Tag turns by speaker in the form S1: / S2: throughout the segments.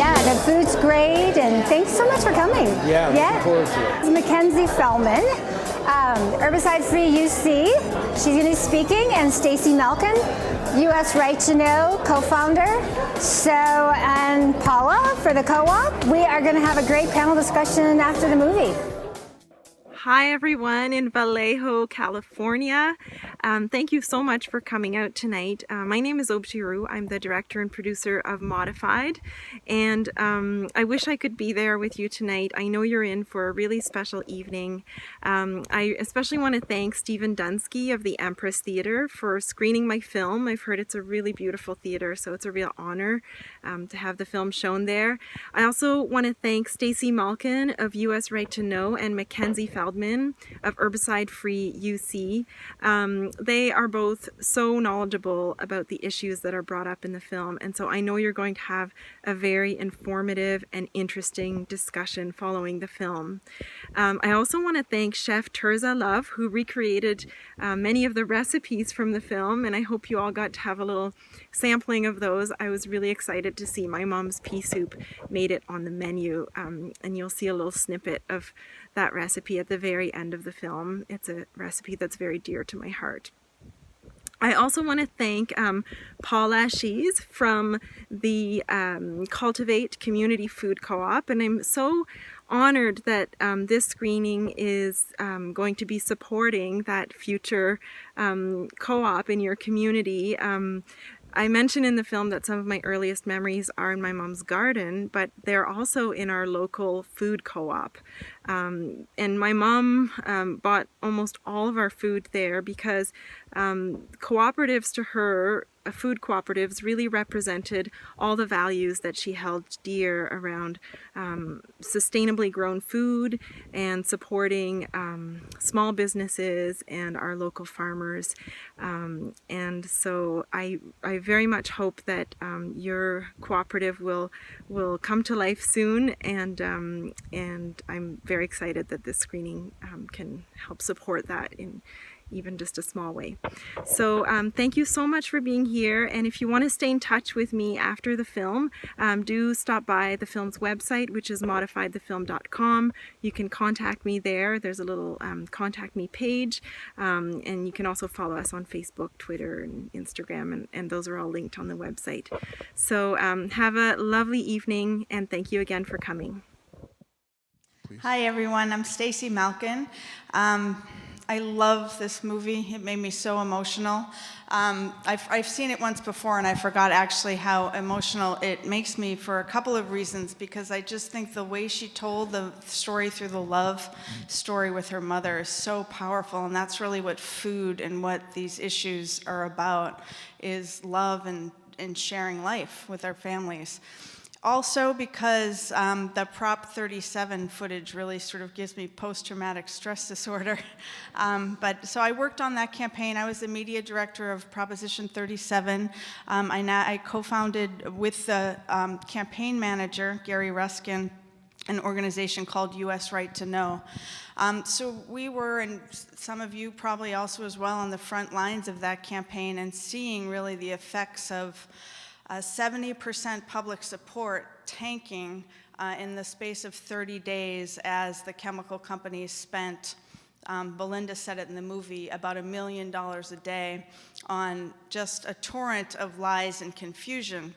S1: Yeah, the food's great, and thanks so much for coming.
S2: Yeah, looking forward to it.
S1: It's Mackenzie Feldman, Herbicide Free UC. She's going to be speaking, and Stacy Malkin, US Right to Know co-founder. And Paula for the co-op. We are going to have a great panel discussion after the movie.
S3: Hi everyone in Vallejo, California. Thank you so much for coming out tonight. My name is Obtiru. I'm the director and producer of Modified, and I wish I could be there with you tonight. I know you're in for a really special evening. I especially want to thank Stephen Dunsky of the Empress Theater for screening my film. I've heard it's a really beautiful theater, so it's a real honor to have the film shown there. I also want to thank Stacy Malkin of US Right to Know and Mackenzie Feldman of Herbicide Free UC. They are both so knowledgeable about the issues that are brought up in the film, and so I know you're going to have a very informative and interesting discussion following the film. I also want to thank Chef Terza Love, who recreated many of the recipes from the film, and I hope you all got to have a little sampling of those. I was really excited to see my mom's pea soup made it on the menu, and you'll see a little snippet of that recipe at the very end of the film. It's a recipe that's very dear to my heart. I also want to thank Paula Shees from the Cultivate Community Food Co-op, and I'm so honored that this screening is going to be supporting that future co-op in your community. I mentioned in the film that some of my earliest memories are in my mom's garden, but they're also in our local food co-op. And my mom bought almost all of our food there because cooperatives to her, food cooperatives, really represented all the values that she held dear around sustainably grown food and supporting small businesses and our local farmers. And so I very much hope that your cooperative will come to life soon, and I'm very excited that this screening can help support that in even just a small way. So thank you so much for being here, and if you want to stay in touch with me after the film, do stop by the film's website, which is modifiedthefilm.com. You can contact me there. There's a little contact me page, and you can also follow us on Facebook, Twitter, and Instagram, and those are all linked on the website. So have a lovely evening, and thank you again for coming.
S4: Hi everyone, I'm Stacy Malkin. I love this movie. It made me so emotional. I've seen it once before, and I forgot actually how emotional it makes me for a couple of reasons, because I just think the way she told the story through the love story with her mother is so powerful, and that's really what food and what these issues are about, is love and sharing life with our families. Also because the Prop 37 footage really sort of gives me post-traumatic stress disorder. So I worked on that campaign. I was the media director of Proposition 37. I co-founded with the campaign manager, Gary Ruskin, an organization called US Right to Know. So we were, and some of you probably also as well, on the front lines of that campaign and seeing really the effects of 70% public support tanking in the space of 30 days as the chemical companies spent, Belinda said it in the movie, about $1 million a day on just a torrent of lies and confusion.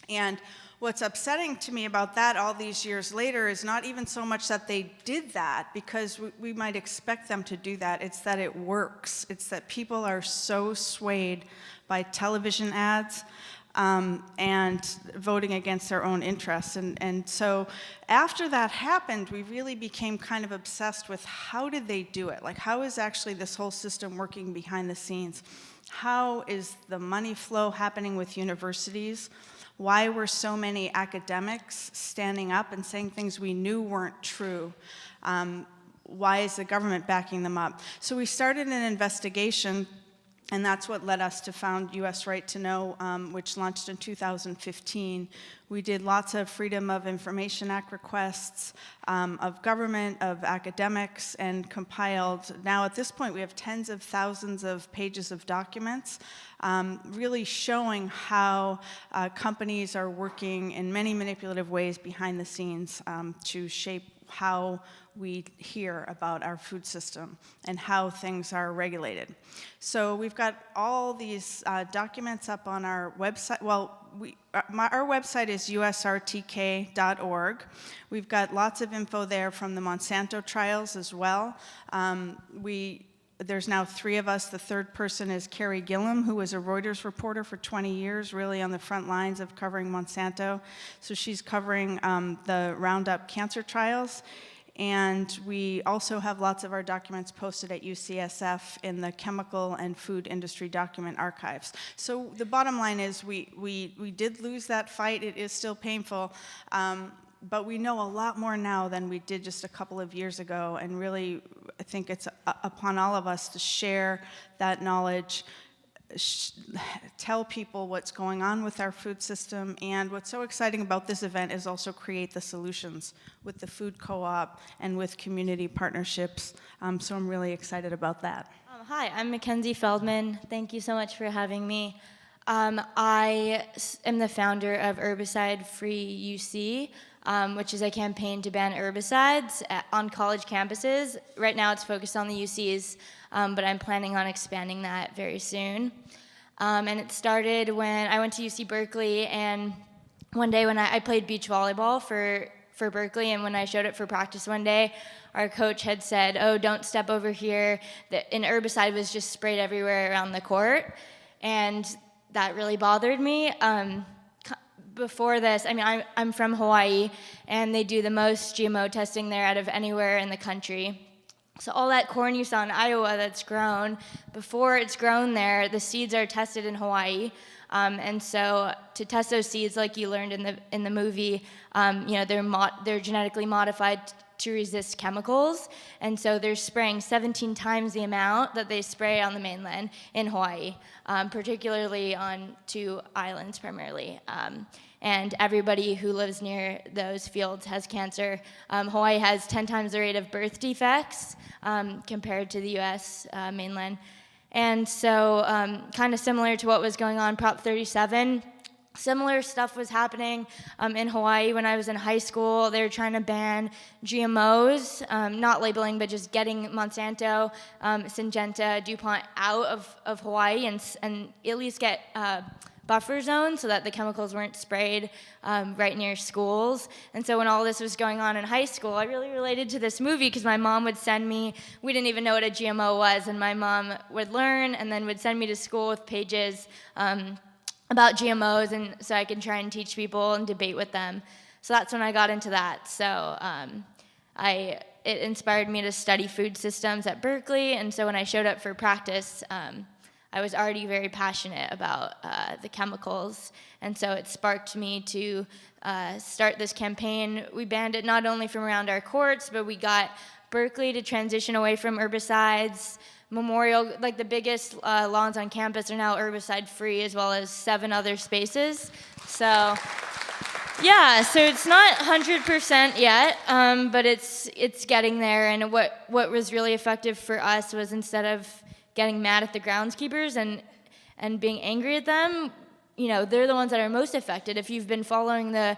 S4: And what's upsetting to me about that all these years later is not even so much that they did that, because we might expect them to do that. It's that it works. It's that people are so swayed by television ads and voting against their own interests. And so after that happened, we really became kind of obsessed with how did they do it? Like, how is actually this whole system working behind the scenes? How is the money flow happening with universities? Why were so many academics standing up and saying things we knew weren't true? Why is the government backing them up? So we started an investigation And that's what led us to found U.S. Right to Know, which launched in 2015. We did lots of Freedom of Information Act requests of government, of academics, and compiled. Now at this point we have tens of thousands of pages of documents really showing how companies are working in many manipulative ways behind the scenes to shape how we hear about our food system and how things are regulated. So we've got all these documents up on our website. Well, our website is usrtk.org. We've got lots of info there from the Monsanto trials as well. There's now 3 of us. The third person is Carrie Gillum, who was a Reuters reporter for 20 years, really on the front lines of covering Monsanto. So she's covering the Roundup cancer trials. And we also have lots of our documents posted at UCSF in the Chemical and Food Industry Document Archives. So the bottom line is we did lose that fight. It is still painful. But we know a lot more now than we did just a couple of years ago, and really I think it's upon all of us to share that knowledge, tell people what's going on with our food system, and what's so exciting about this event is also create the solutions with the food co-op and with community partnerships, so I'm really excited about that.
S2: Hi, I'm Mackenzie Feldman. Thank you so much for having me. I am the founder of Herbicide Free UC, which is a campaign to ban herbicides on college campuses. Right now it's focused on the UCs, but I'm planning on expanding that very soon. And it started when I went to UC Berkeley, and one day when I played beach volleyball for Berkeley, and when I showed up for practice one day, our coach had said, "Oh, don't step over here." An herbicide was just sprayed everywhere around the court, and that really bothered me. Before this, I mean, I'm from Hawaii, and they do the most GMO testing there out of anywhere in the country. So all that corn you saw in Iowa that's grown, before it's grown there, the seeds are tested in Hawaii. And so to test those seeds, like you learned in the movie, they're genetically modified to resist chemicals, and so they're spraying 17 times the amount that they spray on the mainland in Hawaii, particularly on 2 islands primarily. And everybody who lives near those fields has cancer. Hawaii has 10 times the rate of birth defects compared to the US mainland. And so kind of similar to what was going on Prop 37, similar stuff was happening in Hawaii when I was in high school. They were trying to ban GMOs, not labeling, but just getting Monsanto, Syngenta, DuPont out of Hawaii and at least get buffer zones so that the chemicals weren't sprayed right near schools. And so when all this was going on in high school, I really related to this movie because my mom would send me, we didn't even know what a GMO was, and my mom would learn and then would send me to school with pages about GMOs, and so I could try and teach people and debate with them. So that's when I got into that. So it inspired me to study food systems at Berkeley, and so when I showed up for practice, I was already very passionate about the chemicals, and so it sparked me to start this campaign. We banned it not only from around our courts, but we got Berkeley to transition away from herbicides. Memorial, like the biggest lawns on campus are now herbicide free, as well as 7 other spaces. So yeah, so it's not 100% yet, but it's getting there. And what was really effective for us was, instead of getting mad at the groundskeepers and being angry at them, they're the ones that are most affected. If you've been following the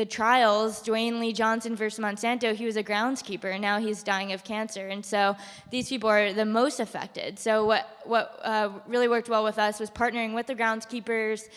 S2: trials, Dwayne Lee Johnson versus Monsanto, he was a groundskeeper, and now he's dying of cancer. And so these people are the most affected. So what really worked well with us was partnering with the groundskeepers.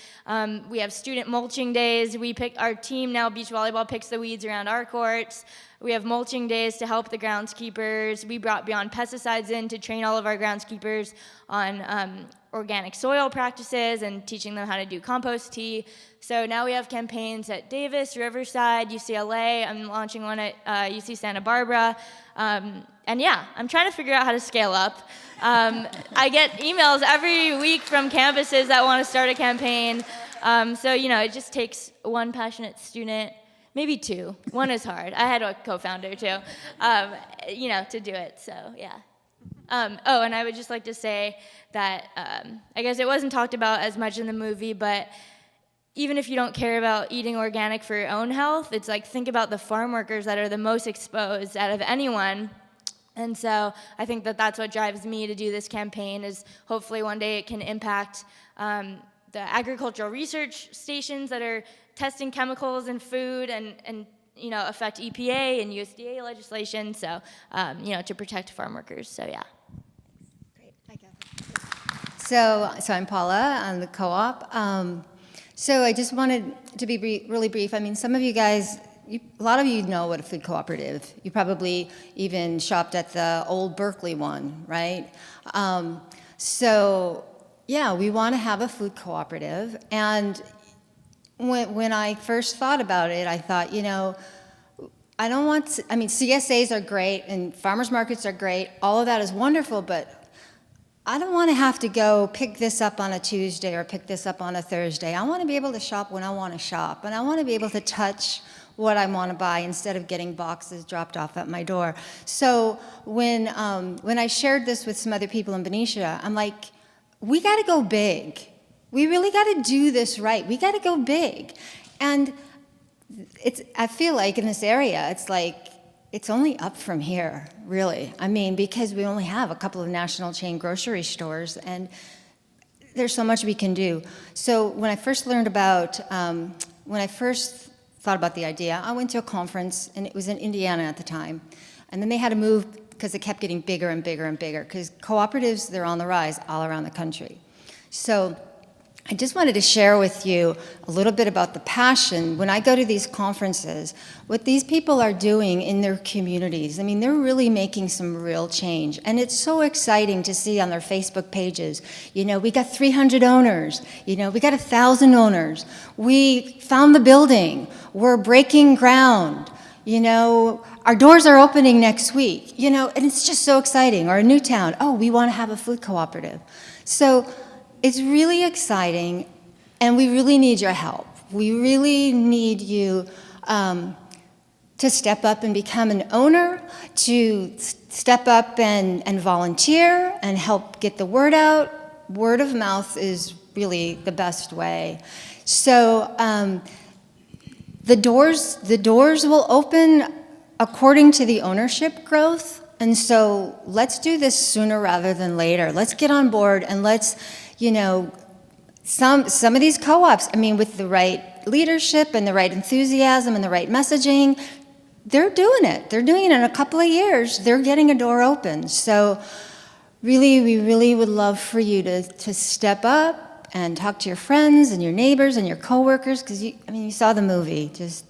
S2: We have student mulching days. Our team now, beach volleyball, picks the weeds around our courts. We have mulching days to help the groundskeepers. We brought Beyond Pesticides in to train all of our groundskeepers on organic soil practices and teaching them how to do compost tea. So now we have campaigns at Davis, Riverside, UCLA. I'm launching one at UC Santa Barbara. And yeah, I'm trying to figure out how to scale up. I get emails every week from campuses that want to start a campaign. So, it just takes one passionate student, maybe 2. 1 is hard. I had a co-founder too, to do it. So, yeah. Oh, and I would just like to say that I guess it wasn't talked about as much in the movie, but even if you don't care about eating organic for your own health, it's like think about the farm workers that are the most exposed out of anyone. And so I think that that's what drives me to do this campaign, is hopefully one day it can impact the agricultural research stations that are testing chemicals in food and affect EPA and USDA legislation, so to protect farm workers. So yeah.
S1: So I'm Paula. I'm the co-op. So I just wanted to be really brief. I mean, some of you guys, a lot of you know what a food cooperative. You probably even shopped at the old Berkeley one, right? So yeah, we want to have a food cooperative. And when I first thought about it, I thought, I don't want to, CSAs are great and farmers markets are great. All of that is wonderful, but I don't want to have to go pick this up on a Tuesday or pick this up on a Thursday. I want to be able to shop when I want to shop, and I want to be able to touch what I want to buy instead of getting boxes dropped off at my door. So when I shared this with some other people in Benicia, I'm like, we got to go big. We really got to do this right. We got to go big. And I feel like in this area, it's only up from here, really. Because we only have a couple of national chain grocery stores, and there's so much we can do. So when I first thought about the idea, I went to a conference, and it was in Indiana at the time. And then they had to move because it kept getting bigger and bigger and bigger, because cooperatives, they're on the rise all around the country. So I just wanted to share with you a little bit about the passion. When I go to these conferences, what these people are doing in their communities, they're really making some real change. And it's so exciting to see on their Facebook pages, we got 300 owners, we got 1,000 owners. We found the building, we're breaking ground, our doors are opening next week, and it's just so exciting. Or a new town, we want to have a food cooperative. So it's really exciting, and we really need your help. We really need you to step up and become an owner, to step up and volunteer and help get the word out. Word of mouth is really the best way. So the doors will open according to the ownership growth, and so let's do this sooner rather than later. Let's get on board, and let's some of these co-ops, with the right leadership and the right enthusiasm and the right messaging, they're doing it. They're doing it in a couple of years. They're getting a door open. So really, we really would love for you to step up and talk to your friends and your neighbors and your coworkers, because you saw the movie. Just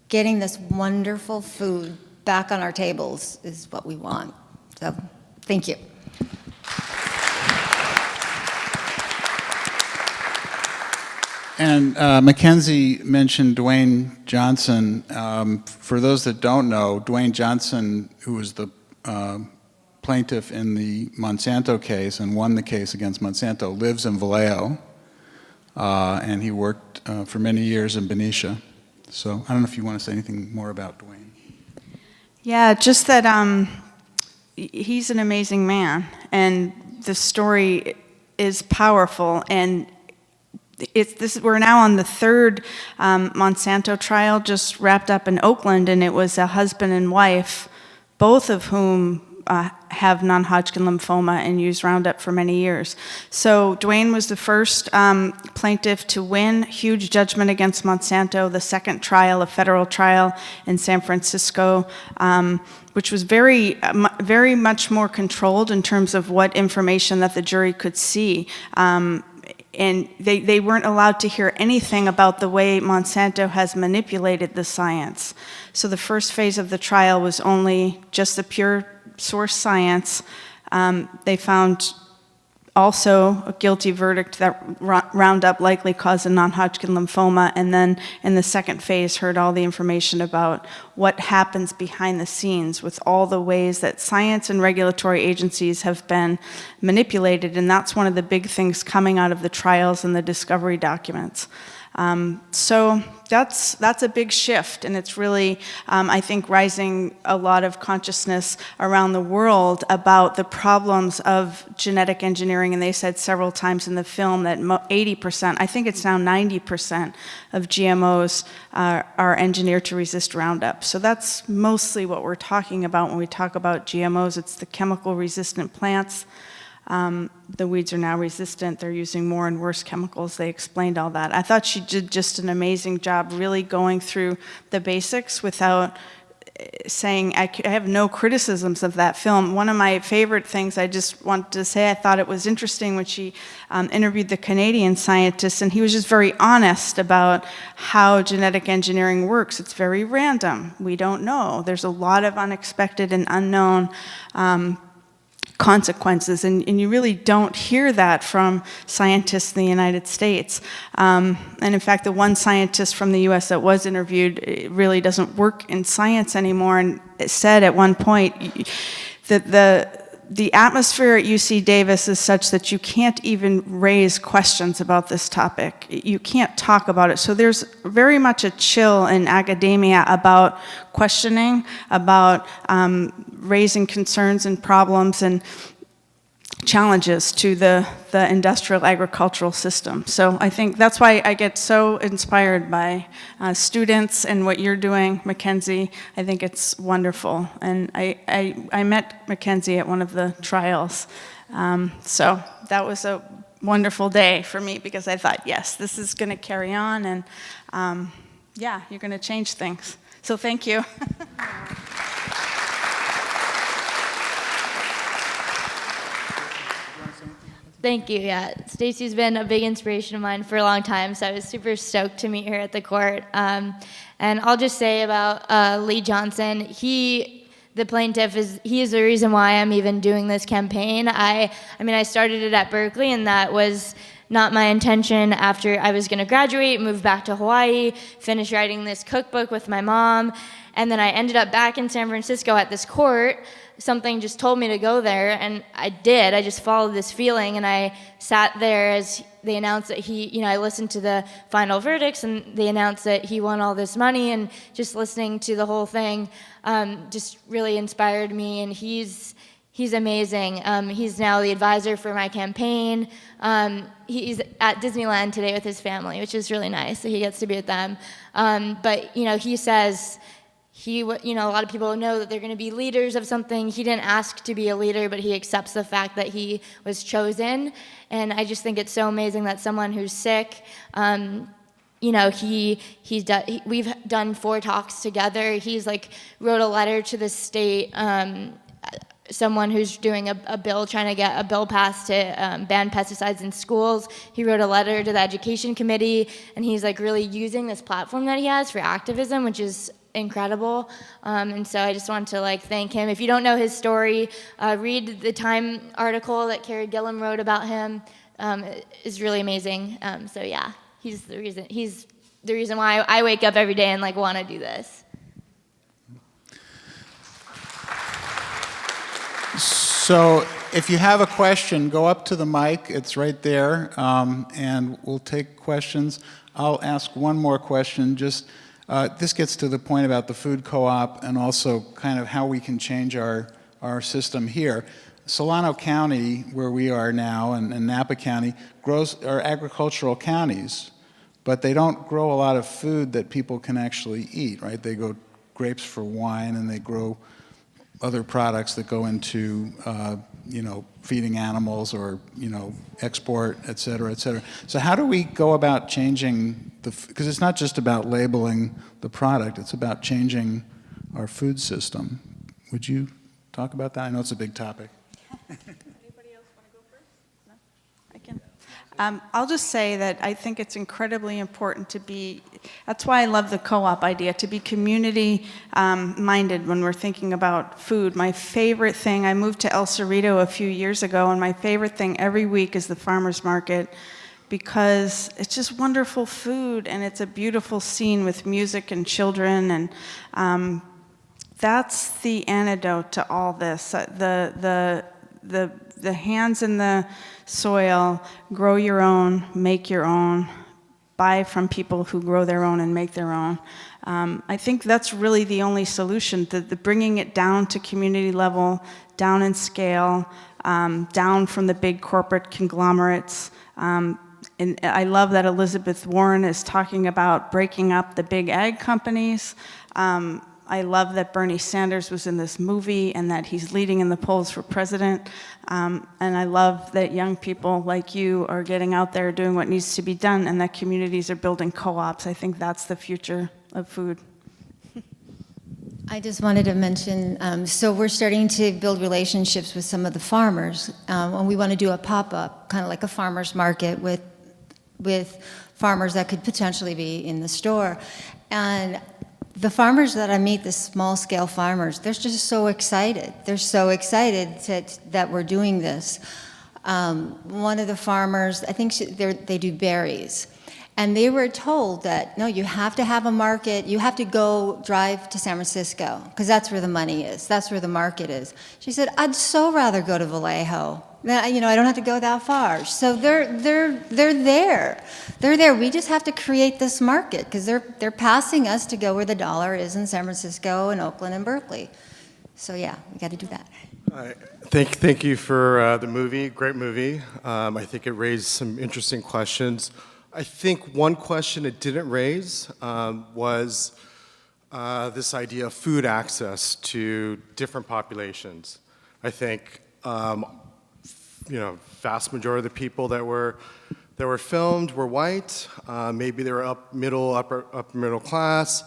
S1: getting this wonderful food back on our tables is what we want. So thank you.
S5: And Mackenzie mentioned Dwayne Johnson. For those that don't know, Dwayne Johnson, who was the plaintiff in the Monsanto case and won the case against Monsanto, lives in Vallejo, and he worked for many years in Benicia. So I don't know if you want to say anything more about Dwayne.
S4: Yeah, just that he's an amazing man, and the story is powerful, and we're now on the third Monsanto trial, just wrapped up in Oakland, and it was a husband and wife, both of whom have non-Hodgkin lymphoma and use Roundup for many years. So Dwayne was the first plaintiff to win, huge judgment against Monsanto, the second trial, a federal trial in San Francisco, which was very much more controlled in terms of what information that the jury could see. And they weren't allowed to hear anything about the way Monsanto has manipulated the science. So the first phase of the trial was only just the pure source science. They found also a guilty verdict that Roundup likely caused a non-Hodgkin lymphoma, and then in the second phase heard all the information about what happens behind the scenes with all the ways that science and regulatory agencies have been manipulated, and that's one of the big things coming out of the trials and the discovery documents. So that's a big shift, and it's really, I think, rising a lot of consciousness around the world about the problems of genetic engineering. And they said several times in the film that 80%, I think it's now 90% of GMOs are engineered to resist Roundup. So that's mostly what we're talking about when we talk about GMOs. It's the chemical-resistant plants. The weeds are now resistant. They're using more and worse chemicals. They explained all that. I thought she did just an amazing job really going through the basics without saying, I have no criticisms of that film. One of my favorite things I just wanted to say, I thought it was interesting when she interviewed the Canadian scientist, and he was just very honest about how genetic engineering works. It's very random. We don't know. There's a lot of unexpected and unknown consequences, and you really don't hear that from scientists in the United States. And in fact, the one scientist from the US that was interviewed really doesn't work in science anymore, and it said at one point that the atmosphere at UC Davis is such that you can't even raise questions about this topic. You can't talk about it. So there's very much a chill in academia about questioning, about raising concerns and problems and challenges to the industrial agricultural system. So I think that's why I get so inspired by students and what you're doing, Mackenzie. I think it's wonderful. And I met Mackenzie at one of the trials. So that was a wonderful day for me because I thought, yes, this is going to carry on, and yeah, you're going to change things. So thank you.
S2: Thank you. Yeah, Stacy's been a big inspiration of mine for a long time, so I was super stoked to meet her at the court. And I'll just say about Lee Johnson, the plaintiff, he is the reason why I'm even doing this campaign. I mean, I started it at Berkeley, and that was not my intention. After I was going to graduate, move back to Hawaii, finish writing this cookbook with my mom, and then I ended up back in San Francisco at this court. Something just told me to go there, and I did. I just followed this feeling, and I sat there as they announced that I listened to the final verdicts, and they announced that he won all this money, and just listening to the whole thing just really inspired me, and he's amazing. He's now the advisor for my campaign. He's at Disneyland today with his family, which is really nice, so he gets to be with them. But, he says, a lot of people know that they're going to be leaders of something. He didn't ask to be a leader, but he accepts the fact that he was chosen. And I just think it's so amazing that someone who's sick, we've done 4 talks together. He's wrote a letter to the state, someone who's doing a bill, trying to get a bill passed to ban pesticides in schools. He wrote a letter to the education committee, and he's really using this platform that he has for activism, which is incredible. And so I just want to thank him. If you don't know his story, read the Time article that Carrie Gillum wrote about him. It is really amazing. So yeah, he's the reason why I wake up every day and want to do this.
S5: So if you have a question, go up to the mic. It's right there, and we'll take questions. I'll ask one more question. This gets to the point about the food co-op and also kind of how we can change our system here. Solano County, where we are now, and Napa County, are agricultural counties, but they don't grow a lot of food that people can actually eat, right? They grow grapes for wine, and they grow other products that go into, feeding animals or, export, et cetera, et cetera. So how do we go about changing because it's not just about labeling the product, it's about changing our food system. Would you talk about that? I know it's a big topic.
S4: Anybody else want to go first? No? I can. I'll just say that I think it's incredibly important that's why I love the co-op idea, to be community-minded when we're thinking about food. My favorite thing, I moved to El Cerrito a few years ago, and my favorite thing every week is the farmer's market, because it's just wonderful food, and it's a beautiful scene with music and children, and that's the antidote to all this. The hands in the soil, grow your own, make your own, buy from people who grow their own and make their own. I think that's really the only solution, the bringing it down to community level, down in scale, down from the big corporate conglomerates. And I love that Elizabeth Warren is talking about breaking up the big ag companies. I love that Bernie Sanders was in this movie and that he's leading in the polls for president. And I love that young people like you are getting out there doing what needs to be done and that communities are building co-ops. I think that's the future of food.
S6: I just wanted to mention, so we're starting to build relationships with some of the farmers, and we want to do a pop-up, kind of like a farmer's market with farmers that could potentially be in the store. And the farmers that I meet, the small-scale farmers, they're just so excited. They're so excited that we're doing this. One of the farmers, I think they do berries. And they were told that, no, you have to have a market. You have to go drive to San Francisco, because that's where the money is. That's where the market is. She said, I'd so rather go to Vallejo. I don't have to go that far. So they're there. They're there. We just have to create this market, because they're passing us to go where the dollar is in San Francisco and Oakland and Berkeley. So yeah, we got to do that.
S7: Thank you for the movie. Great movie. I think it raised some interesting questions. I think one question it didn't raise was this idea of food access to different populations. I think vast majority of the people that were filmed were white. Maybe they were upper middle class,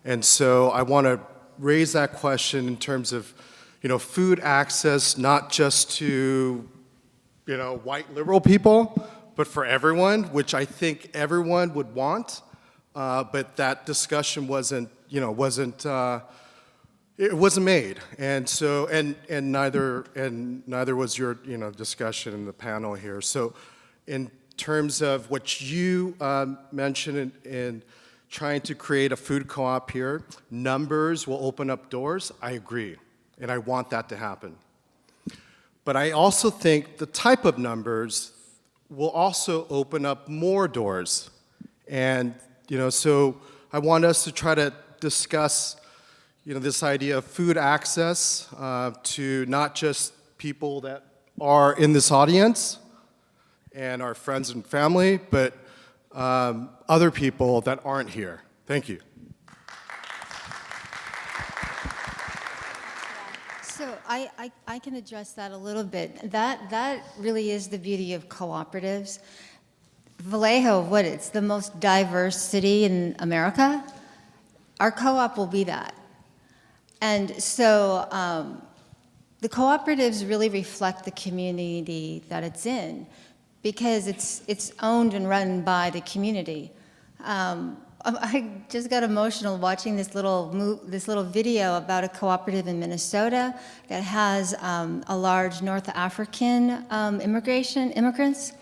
S7: and so I want to raise that question in terms of food access, not just to white liberal people, but for everyone, which I think everyone would want. But that discussion wasn't made, and so and neither was your discussion in the panel here. So, in terms of what you mentioned in trying to create a food co-op here, numbers will open up doors. I agree, and I want that to happen. But I also think the type of numbers will also open up more doors, and so I want us to try to discuss this idea of food access to not just people that are in this audience and our friends and family, but other people that aren't here. Thank you.
S6: So I can address that a little bit. That really is the beauty of cooperatives. Vallejo, it's the most diverse city in America. Our co-op will be that. And so the cooperatives really reflect the community that it's in, because it's owned and run by the community. I just got emotional watching this little video about a cooperative in Minnesota that has a large North African immigrants.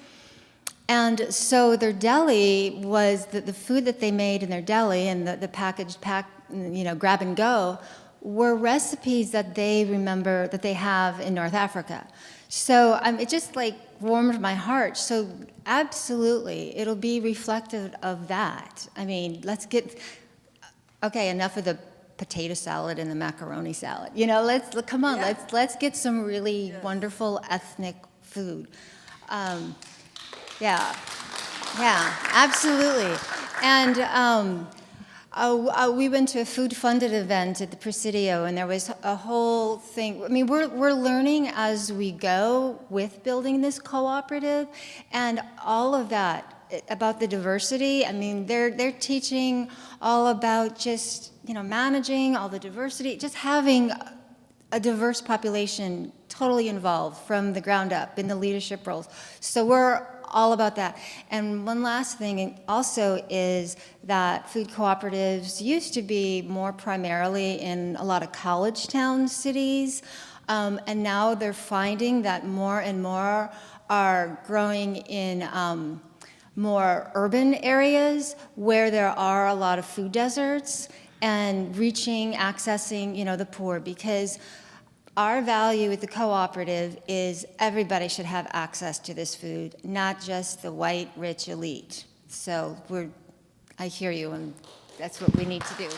S6: And so their deli was the food that they made in their deli, and the packaged grab and go, were recipes that they remember that they have in North Africa. So it just warmed my heart. So absolutely, it'll be reflective of that. I mean, enough of the potato salad and the macaroni salad. Let's get some really wonderful ethnic food. Yeah, absolutely. And we went to a food-funded event at the Presidio, and there was a whole thing. I mean, we're learning as we go with building this cooperative, and all of that about the diversity. I mean, they're teaching all about just managing all the diversity, just having a diverse population totally involved from the ground up in the leadership roles. So we're all about that. And one last thing also is that food cooperatives used to be more primarily in a lot of college town cities, and now they're finding that more and more are growing in more urban areas where there are a lot of food deserts, and accessing the poor, because our value with the cooperative is everybody should have access to this food, not just the white, rich elite. So I hear you, and that's what we need to do.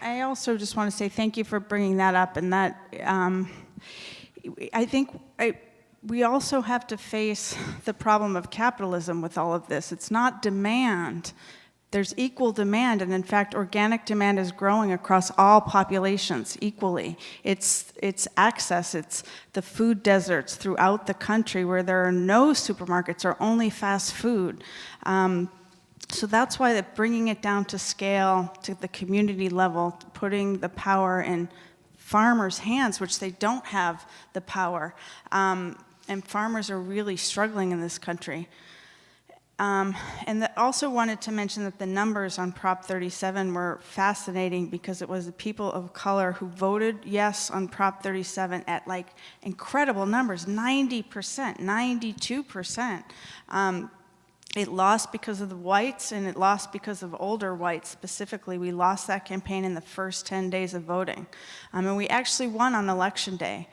S4: I also just want to say thank you for bringing that up, and that I think we also have to face the problem of capitalism with all of this. It's not demand. There's equal demand, and in fact, organic demand is growing across all populations equally. It's access, it's the food deserts throughout the country where there are no supermarkets or only fast food. So that's why bringing it down to scale, to the community level, putting the power in farmers' hands, which they don't have the power. And farmers are really struggling in this country. And also wanted to mention that the numbers on Prop 37 were fascinating because it was the people of color who voted yes on Prop 37 at like incredible numbers, 90%, 92%. It lost because of the whites, and it lost because of older whites specifically. We lost that campaign in the first 10 days of voting. And we actually won on Election Day.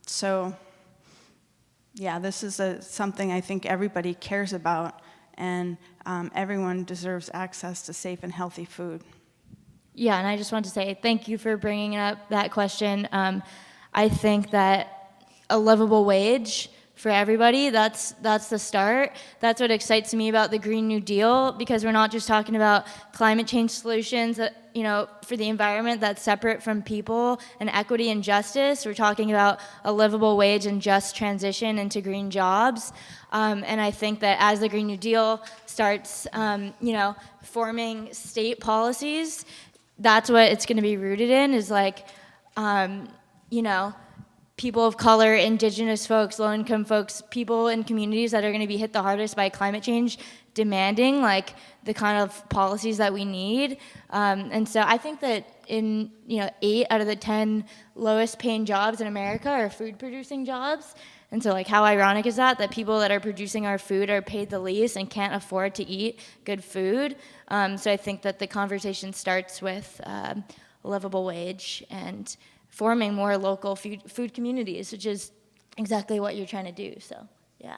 S4: So, yeah, this is something I think everybody cares about, and everyone deserves access to safe and healthy food.
S2: Yeah, and I just want to say thank you for bringing up that question. I think that a livable wage for everybody, that's the start. That's what excites me about the Green New Deal, because we're not just talking about climate change solutions that, for the environment that's separate from people and equity and justice. We're talking about a livable wage and just transition into green jobs. And I think that as the Green New Deal starts, forming state policies, that's what it's going to be rooted in, is like, people of color, indigenous folks, low-income folks, people in communities that are going to be hit the hardest by climate change, demanding like the kind of policies that we need. And so I think that 8 out of the 10 lowest paying jobs in America are food producing jobs. And so like how ironic is that people that are producing our food are paid the least and can't afford to eat good food. So I think that the conversation starts with a livable wage and forming more local food communities, which is exactly what you're trying to do, so, yeah.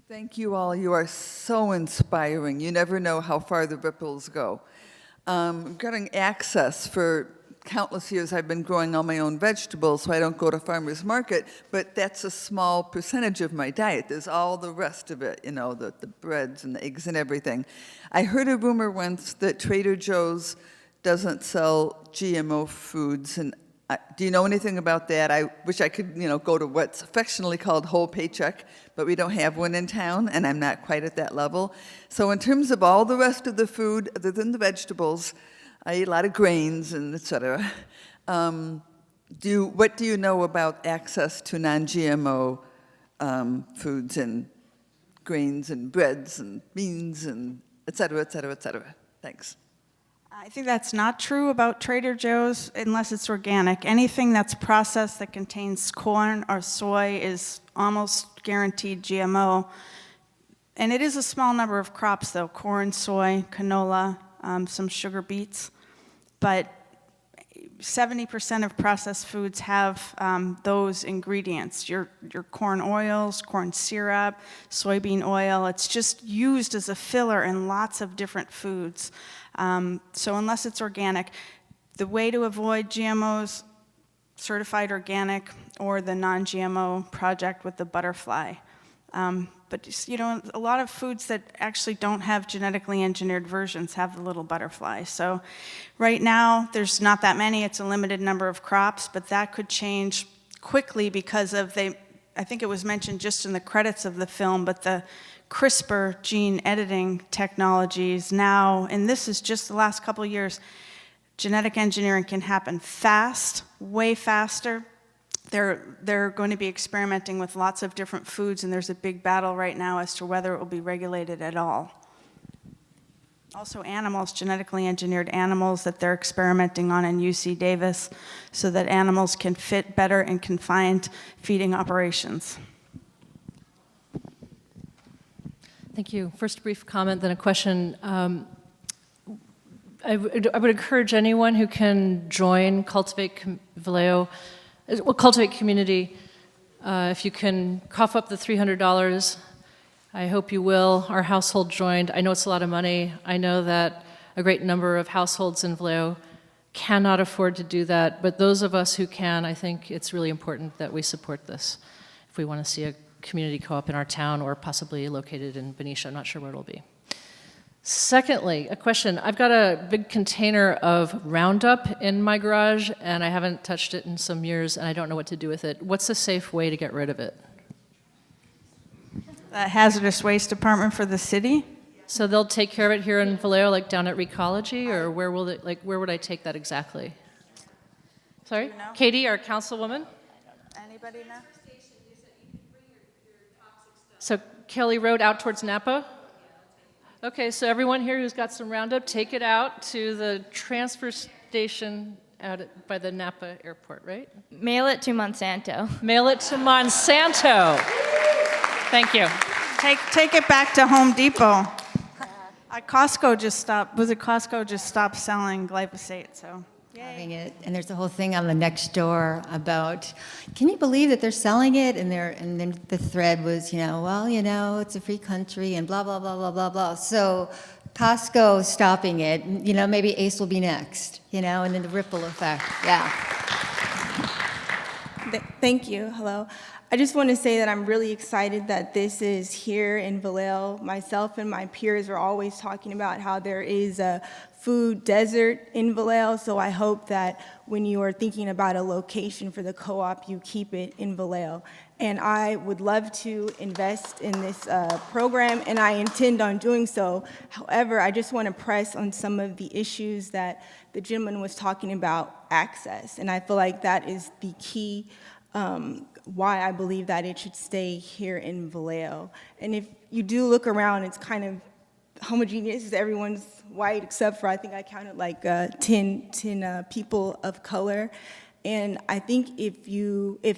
S8: Thank you all. You are so inspiring. You never know how far the ripples go. Getting access for countless years, I've been growing all my own vegetables, so I don't go to farmer's market, but that's a small percentage of my diet. There's all the rest of it, the breads and the eggs and everything. I heard a rumor once that Trader Joe's doesn't sell GMO foods, and do you know anything about that? I wish I could, go to what's affectionately called whole paycheck, but we don't have one in town, and I'm not quite at that level. So in terms of all the rest of the food, other than the vegetables, I eat a lot of grains and et cetera. What do you know about access to non-GMO foods and grains and breads and beans and et cetera, et cetera, et cetera? Thanks.
S4: I think that's not true about Trader Joe's unless it's organic. Anything that's processed that contains corn or soy is almost guaranteed GMO. And it is a small number of crops, though: corn, soy, canola, some sugar beets. But 70% of processed foods have those ingredients. Your corn oils, corn syrup, soybean oil. It's just used as a filler in lots of different foods. So unless it's organic, the way to avoid GMOs, certified organic, or the non-GMO project with the butterfly. But a lot of foods that actually don't have genetically engineered versions have the little butterfly. So right now, there's not that many. It's a limited number of crops, but that could change quickly because of I think it was mentioned just in the credits of the film, but the CRISPR gene editing technologies now, and this is just the last couple of years, genetic engineering can happen fast, way faster. They're going to be experimenting with lots of different foods, and there's a big battle right now as to whether it will be regulated at all. Also animals, genetically engineered animals that they're experimenting on in UC Davis so that animals can fit better in confined feeding operations.
S9: Thank you. First a brief comment, then a question. I would encourage anyone who can join Cultivate Vallejo, Cultivate Community. If you can cough up the $300, I hope you will. Our household joined. I know it's a lot of money. I know that a great number of households in Vallejo cannot afford to do that, but those of us who can, I think it's really important that we support this if we want to see a community co-op in our town or possibly located in Benicia. I'm not sure where it'll be. Secondly, a question. I've got a big container of Roundup in my garage, and I haven't touched it in some years, and I don't know what to do with it. What's a safe way to get rid of it?
S4: The hazardous waste department for the city?
S9: So they'll take care of it here in Vallejo, like down at Recology, or where will it, where would I take that exactly? Sorry?
S4: Do you know?
S9: Katie, our councilwoman?
S4: Anybody know?
S9: So Kelly Road out towards Napa? Okay, so everyone here who's got some Roundup, take it out to the transfer station by the Napa airport, right?
S2: Mail it to Monsanto.
S9: Mail it to Monsanto. Thank you.
S4: Take it back to Home Depot. Costco just stopped selling glyphosate, so.
S6: Having it, and there's a whole thing on the next door about, can you believe that they're selling it? And then the thread was, well, it's a free country and blah, blah, blah, blah, blah, blah. So Costco stopping it, maybe Ace will be next, and then the ripple effect, yeah.
S10: Thank you, hello. I just want to say that I'm really excited that this is here in Vallejo. Myself and my peers are always talking about how there is a food desert in Vallejo, so I hope that when you are thinking about a location for the co-op, you keep it in Vallejo. And I would love to invest in this program, and I intend on doing so. However, I just want to press on some of the issues that the gentleman was talking about, access, and I feel like that is the key why I believe that it should stay here in Vallejo. And if you do look around, it's kind of homogeneous. Everyone's white except for, I think I counted like 10 people of color. And I think if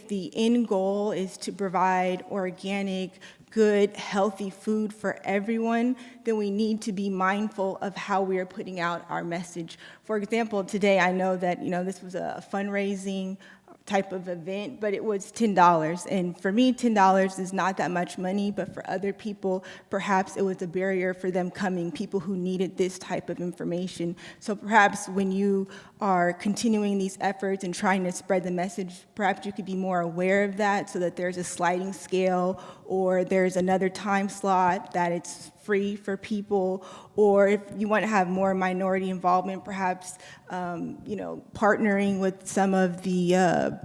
S10: the end goal is to provide organic, good, healthy food for everyone, then we need to be mindful of how we are putting out our message. For example, today I know that this was a fundraising type of event, but it was $10. And for me, $10 is not that much money, but for other people, perhaps it was a barrier for them coming, people who needed this type of information. So perhaps when you are continuing these efforts and trying to spread the message, perhaps you could be more aware of that so that there's a sliding scale or there's another time slot that it's free for people, or if you want to have more minority involvement, perhaps partnering with some of the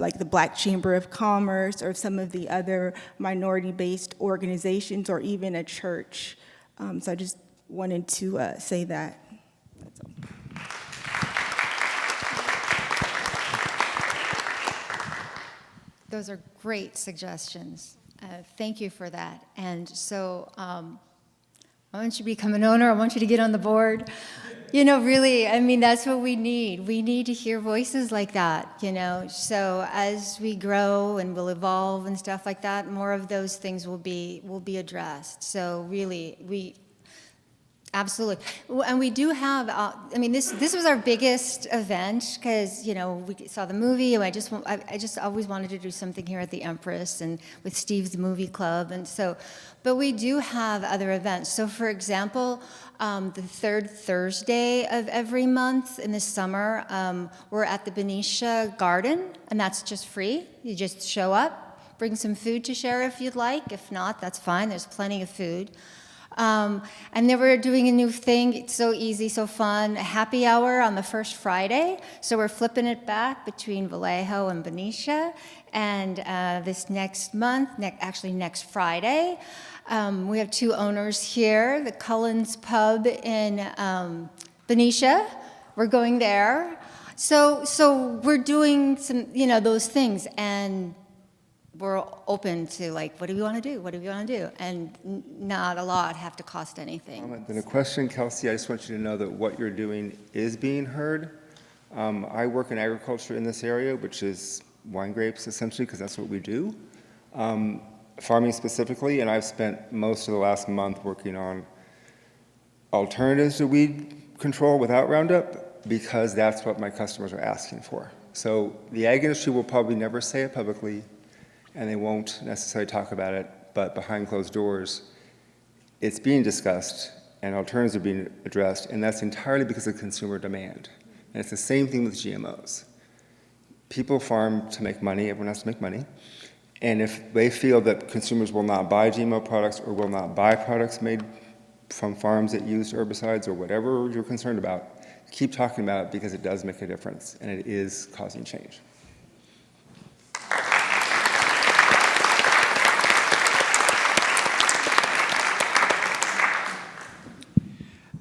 S10: like the Black Chamber of Commerce or some of the other minority-based organizations, or even a church. So I just wanted to say that. That's all.
S6: Those are great suggestions. Thank you for that. And so I want you to become an owner. I want you to get on the board. Really, I mean, that's what we need. We need to hear voices like that, So as we grow and we'll evolve and stuff like that, more of those things will be addressed. So really, absolutely. And we do have, this was our biggest event because, we saw the movie, and I just always wanted to do something here at the Empress and with Steve's Movie Club. And so, but we do have other events. So for example, the third Thursday of every month in the summer, we're at the Benicia Garden, and that's just free. You just show up, bring some food to share if you'd like. If not, that's fine. There's plenty of food. And then we're doing a new thing. It's so easy, so fun. A happy hour on the first Friday. So we're flipping it back between Vallejo and Benicia. And this next month, actually next Friday, we have two owners here, the Cullen's Pub in Benicia. We're going there. So we're doing some, those things. And we're open to what do we want to do? What do we want to do? And not a lot have to cost anything.
S11: Then a question, Kelsey, I just want you to know that what you're doing is being heard. I work in agriculture in this area, which is wine grapes essentially, because that's what we do. Farming specifically, and I've spent most of the last month working on alternatives to weed control without Roundup, because that's what my customers are asking for. So the ag industry will probably never say it publicly, and they won't necessarily talk about it, but behind closed doors, it's being discussed and alternatives are being addressed, and that's entirely because of consumer demand. And it's the same thing with GMOs. People farm to make money, everyone has to make money, and if they feel that consumers will not buy GMO products or will not buy products made from farms that use herbicides or whatever you're concerned about, keep talking about it because it does make a difference and it is causing change.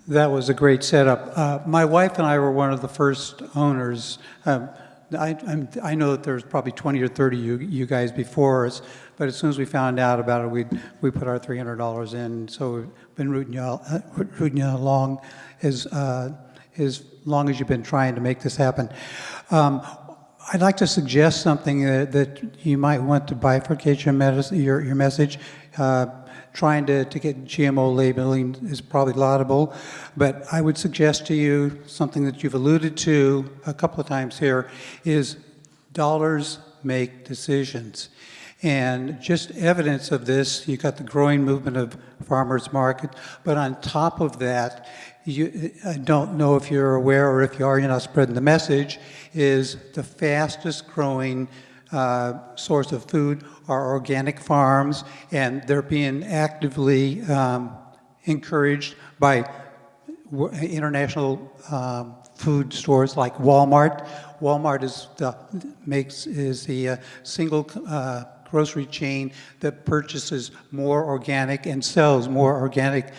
S12: That was a great setup. My wife and I were one of the first owners. I know that there's probably 20 or 30 you guys before us, but as soon as we found out about it, we put our $300 in. So we've been rooting you along as long as you've been trying to make this happen. I'd like to suggest something that you might want to bifurcate your message. Trying to get GMO labeling is probably laudable, but I would suggest to you something that you've alluded to a couple of times here is dollars make decisions. And just evidence of this, you got the growing movement of farmers market, but on top of that, I don't know if you're aware or if you are, you're not spreading the message, is the fastest growing source of food are organic farms, and they're being actively encouraged by international food stores like Walmart. Walmart is the single grocery chain that purchases more organic and sells more organic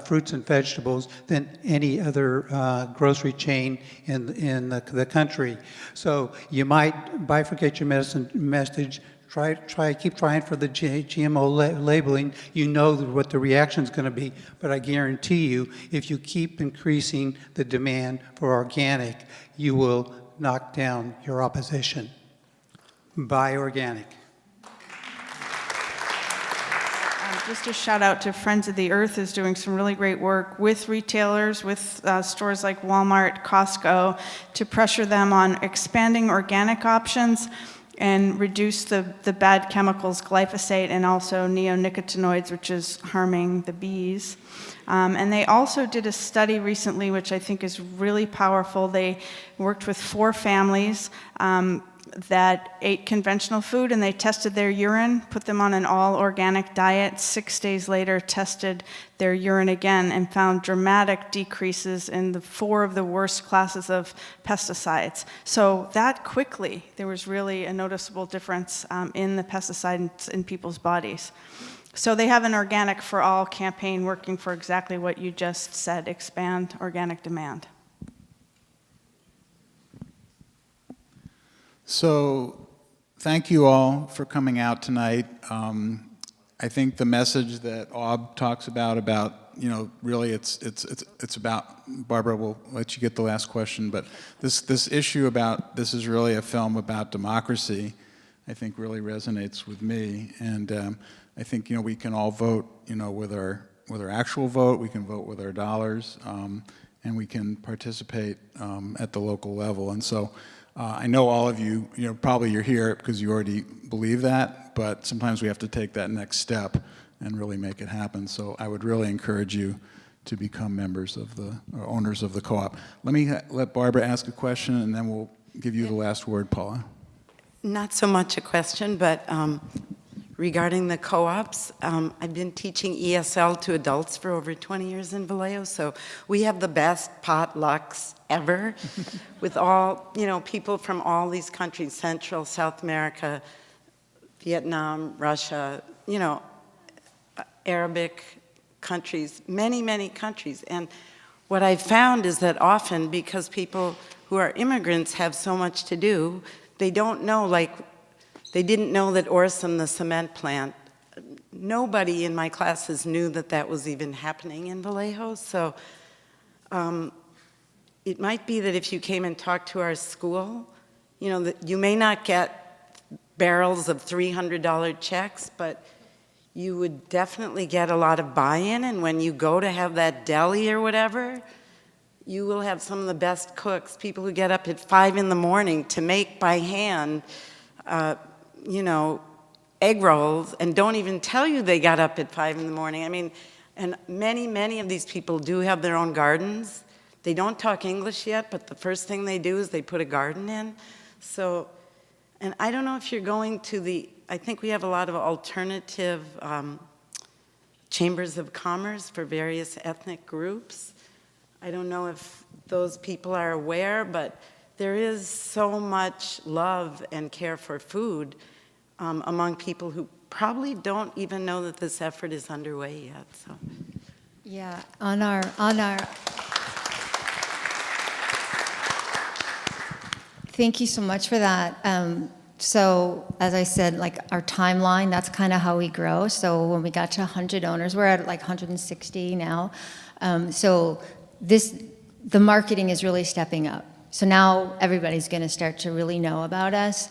S12: fruits and vegetables than any other grocery chain in the country. So you might bifurcate your message. Keep trying for the GMO labeling. You know what the reaction is going to be, but I guarantee you, if you keep increasing the demand for organic, you will knock down your opposition. Buy organic.
S4: Just a shout out to Friends of the Earth is doing some really great work with retailers, with stores like Walmart, Costco, to pressure them on expanding organic options and reduce the bad chemicals, glyphosate, and also neonicotinoids, which is harming the bees. And they also did a study recently, which I think is really powerful. They worked with 4 families that ate conventional food, and they tested their urine, put them on an all-organic diet. 6 days later, tested their urine again and found dramatic decreases in the 4 of the worst classes of pesticides. So that quickly, there was really a noticeable difference in the pesticides in people's bodies. So they have an Organic for All campaign working for exactly what you just said, expand organic demand.
S5: So thank you all for coming out tonight. I think the message that Aub talks about, you know, really it's about, Barbara, we'll let you get the last question, but this issue about this is really a film about democracy, I think really resonates with me. And I think, you know, we can all vote, you know, with our actual vote, we can vote with our dollars, and we can participate at the local level. And so I know all of you, you know, probably you're here because you already believe that, but sometimes we have to take that next step and really make it happen. So I would really encourage you to become members of or owners of the co-op. Let me let Barbara ask a question, and then we'll give you the last word, Paula.
S13: Not so much a question, but regarding the co-ops, I've been teaching ESL to adults for over 20 years in Vallejo, so we have the best potlucks ever with all, you know, people from all these countries, Central, South America, Vietnam, Russia, you know, Arabic countries, many, many countries. And what I've found is that often, because people who are immigrants have so much to do, they don't know, like, they didn't know that Orson, the cement plant, nobody in my classes knew that that was even happening in Vallejo. So it might be that if you came and talked to our school, you know, that you may not get barrels of $300 checks, but you would definitely get a lot of buy-in. And when you go to have that deli or whatever, you will have some of the best cooks, people who get up at 5 in the morning to make by hand, you know, egg rolls and don't even tell you they got up at 5 in the morning. I mean, and many of these people do have their own gardens. They don't talk English yet, but the first thing they do is they put a garden in. So, and I don't know if you're going to I think we have a lot of alternative chambers of commerce for various ethnic groups. I don't know if those people are aware, but there is so much love and care for food among people who probably don't even know that this effort is underway yet. So,
S6: yeah, thank you so much for that. So as I said, like our timeline, that's kind of how we grow. So when we got to 100 owners, we're at like 160 now. So the marketing is really stepping up. So now everybody's going to start to really know about us.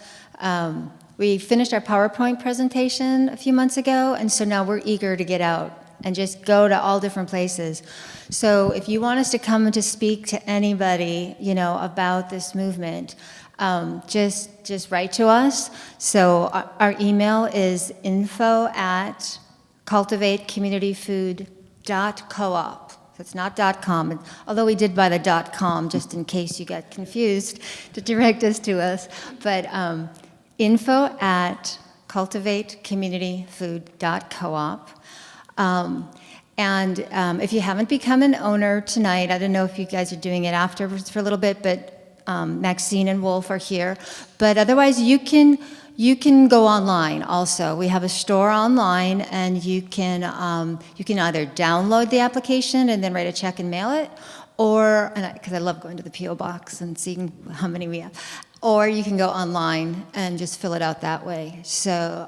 S6: We finished our PowerPoint presentation a few months ago, and so now we're eager to get out and just go to all different places. So if you want us to come and to speak to anybody, you know, about this movement, just write to us. So our email is info@cultivatecommunityfood.coop. It's not .com, although we did buy the .com just in case you got confused to direct us to us. But info@cultivatecommunityfood.coop. And if you haven't become an owner tonight, I don't know if you guys are doing it afterwards for a little bit, but Maxine and Wolf are here. But otherwise, you can go online also. We have a store online, and you can either download the application and then write a check and mail it, or, because I love going to the P.O. box and seeing how many we have, or you can go online and just fill it out that way. So,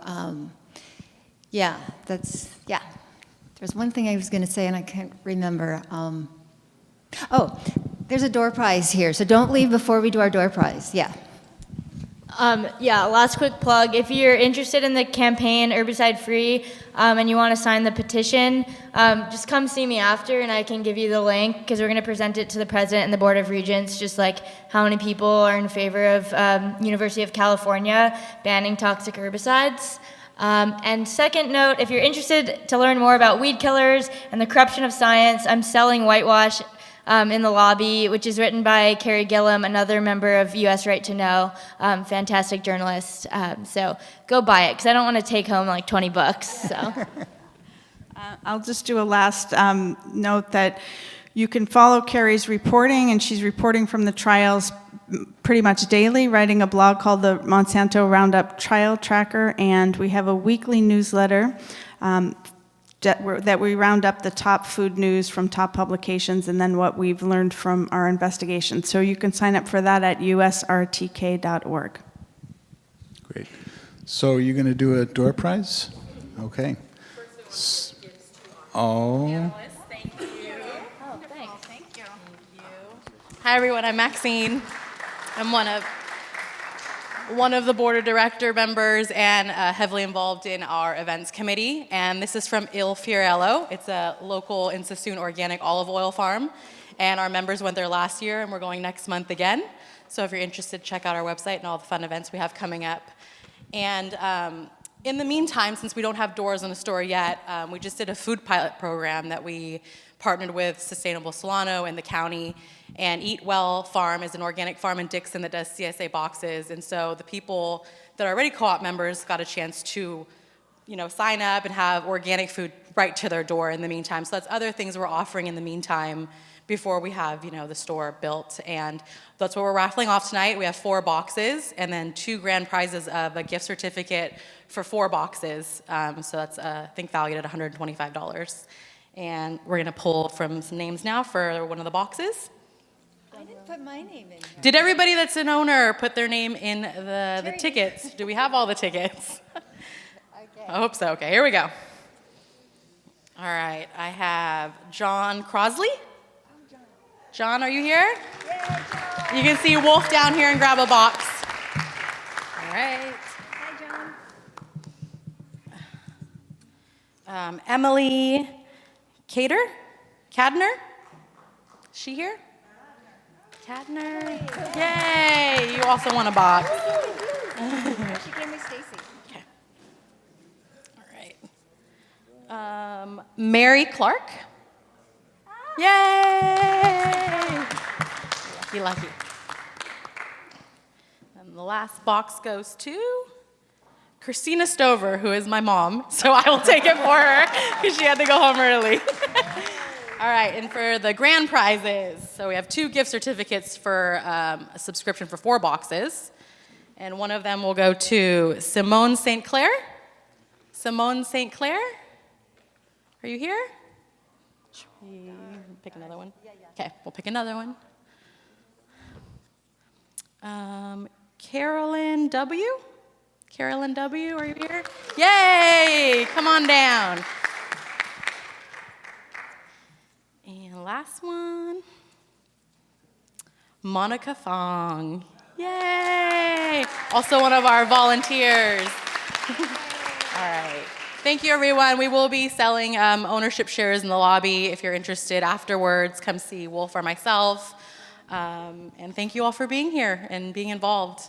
S6: yeah. There's one thing I was going to say, and I can't remember. Oh, there's a door prize here, so don't leave before we do our door prize. Yeah.
S2: Last quick plug. If you're interested in the campaign Herbicide Free and you want to sign the petition, just come see me after and I can give you the link, because we're going to present it to the President and the Board of Regents, just like how many people are in favor of University of California banning toxic herbicides. And second note, if you're interested to learn more about weed killers and the corruption of science, I'm selling Whitewash in the lobby, which is written by Carrie Gillum, another member of U.S. Right to Know, fantastic journalist. So go buy it, because I don't want to take home like $20. So.
S4: I'll just do a last note that you can follow Carrie's reporting, and she's reporting from the trials pretty much daily, writing a blog called the Monsanto Roundup Trial Tracker, and we have a weekly newsletter that we round up the top food news from top publications and then what we've learned from our investigation. So you can sign up for that at usrtk.org.
S5: Great. So you're going to do a door prize? Okay. Oh.
S14: Thank you. Oh, thanks. Thank you. Hi, everyone. I'm Maxine. I'm one of the board of director members and heavily involved in our events committee. And this is from Il Fiorello. It's a local in Sassoon organic olive oil farm. And our members went there last year, and we're going next month again. So if you're interested, check out our website and all the fun events we have coming up. And in the meantime, since we don't have doors in the store yet, we just did a food pilot program that we partnered with Sustainable Solano and the county. And Eat Well Farm is an organic farm in Dixon that does CSA boxes. And so the people that are already co-op members got a chance to, sign up and have organic food right to their door in the meantime. So that's other things we're offering in the meantime before we have, the store built. And that's what we're raffling off tonight. We have 4 boxes and then 2 grand prizes of a gift certificate for 4 boxes. So that's, I think, valued at $125. And we're going to pull from some names now for one of the boxes.
S6: I didn't put my name in.
S14: Did everybody that's an owner put their name in the tickets? Do we have all the tickets?
S6: Okay.
S14: I hope so. Okay, here we go. All right, I have John Crosley. John, are you here?
S6: Yeah, John.
S14: You can see Wolf down here and grab a box. All right.
S6: Hi, John.
S14: Emily Cadner? She here? Cadner? Yay! You also won a box.
S6: She gave me Stacy.
S14: Okay. Mary Clark. Yay! Lucky, lucky. And the last box goes to Christina Stover, who is my mom, so I will take it for her because she had to go home early. All right, and for the grand prizes, so we have 2 gift certificates for a subscription for 4 boxes, and one of them will go to Simone St. Clair. Simone St. Clair, are you here? Should we pick another one? Okay, we'll pick another one. Carolyn W. Carolyn W., are you here? Yay! Come on down. And last one, Monica Fong. Yay! Also one of our volunteers. All right. Thank you, everyone. We will be selling ownership shares in the lobby. If you're interested afterwards, come see Wolf or myself. And thank you all for being here and being involved.